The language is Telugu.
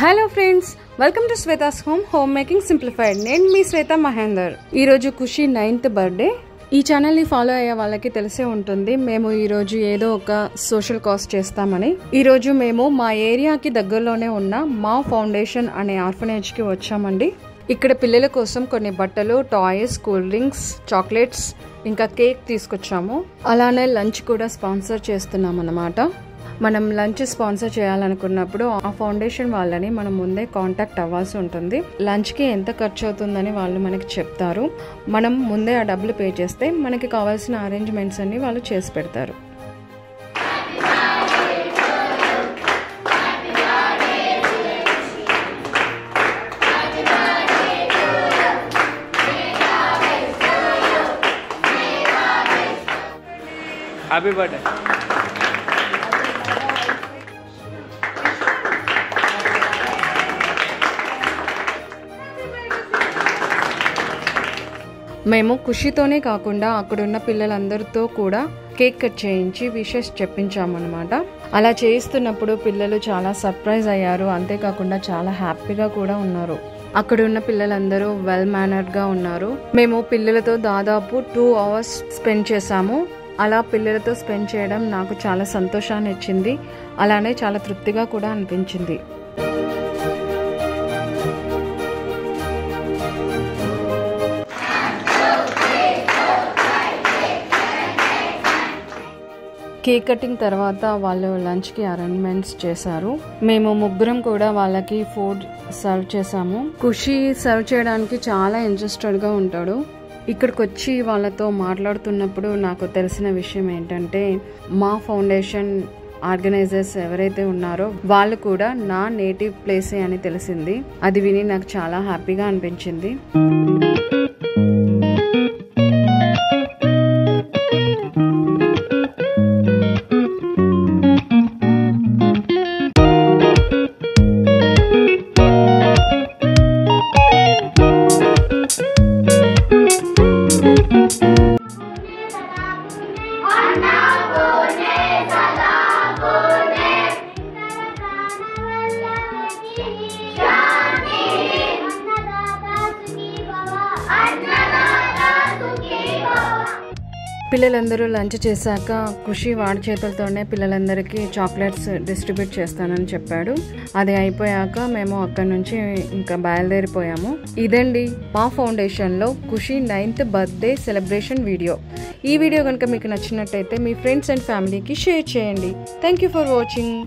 Hello friends, welcome to Shweta's home making simplified. నేను మీ శ్వేత మహేందర్. ఈరోజు ఖుషి 9th బర్త్డే. ఈ ఛానల్ని ఫాలో అయ్యే వాళ్ళకి తెలిసే ఉంటుంది మేము ఈరోజు ఏదో ఒక సోషల్ కాజ్ చేస్తామని. ఈరోజు మేము మా ఏరియాకి దగ్గరలోనే ఉన్న మా ఫౌండేషన్ అనే ఆర్ఫనేజ్కి వచ్చామండి. ఇక్కడ పిల్లల కోసం కొన్ని బట్టలు, టాయ్స్, కూల్ డ్రింక్స్, చాక్లెట్స్, ఇంకా కేక్ తీసుకొచ్చాము. అలానే లంచ్ కూడా స్పాన్సర్ చేస్తున్నాం అన్నమాట. మనం లంచ్ స్పాన్సర్ చేయాలనుకున్నప్పుడు ఆ ఫౌండేషన్ వాళ్ళని మనం ముందే కాంటాక్ట్ అవ్వాల్సి ఉంటుంది. లంచ్కి ఎంత ఖర్చు అవుతుందని వాళ్ళు మనకి చెప్తారు. మనం ముందే ఆ డబ్బులు పే చేస్తే మనకి కావాల్సిన అరేంజ్మెంట్స్ అన్ని వాళ్ళు చేసి పెడతారు. Happy birthday. మేము ఖుషితోనే కాకుండా అక్కడున్న పిల్లలందరితో కూడా కేక్ కట్ చేయించి విషెస్ చెప్పించామన్నమాట. అలా చేయిస్తున్నప్పుడు పిల్లలు చాలా సర్ప్రైజ్ అయ్యారు. అంతేకాకుండా చాలా హ్యాపీగా కూడా ఉన్నారు. అక్కడున్న పిల్లలందరూ వెల్ మేనర్డ్గా ఉన్నారు. మేము పిల్లలతో దాదాపు 2 hours స్పెండ్ చేశాము. అలా పిల్లలతో స్పెండ్ చేయడం నాకు చాలా సంతోషాన్ని ఇచ్చింది. అలానే చాలా తృప్తిగా కూడా అనిపించింది. కేక్ కటింగ్ తర్వాత వాళ్ళు లంచ్కి అరేంజ్మెంట్స్ చేశారు. మేము ముగ్గురం కూడా వాళ్ళకి ఫుడ్ సర్వ్ చేసాము. ఖుషి సర్వ్ చేయడానికి చాలా ఇంట్రెస్టెడ్గా ఉంటాడు. ఇక్కడికి వచ్చి వాళ్ళతో మాట్లాడుతున్నప్పుడు నాకు తెలిసిన విషయం ఏంటంటే మా ఫౌండేషన్ ఆర్గనైజర్స్ ఎవరైతే ఉన్నారో వాళ్ళు కూడా నా నేటివ్ ప్లేసే అని తెలిసింది. అది విని నాకు చాలా హ్యాపీగా అనిపించింది. పిల్లలందరూ లంచ్ చేశాక ఖుషి వాడి చేతులతోనే పిల్లలందరికీ చాక్లెట్స్ డిస్ట్రిబ్యూట్ చేస్తానని చెప్పాడు. అది అయిపోయాక మేము అక్కడి నుంచి ఇంకా బయలుదేరిపోయాము. ఇదండి మా ఫౌండేషన్లో ఖుషి 9th బర్త్డే సెలబ్రేషన్ వీడియో. ఈ వీడియో కనుక మీకు నచ్చినట్టయితే మీ ఫ్రెండ్స్ అండ్ ఫ్యామిలీకి షేర్ చేయండి. Thank you for watching.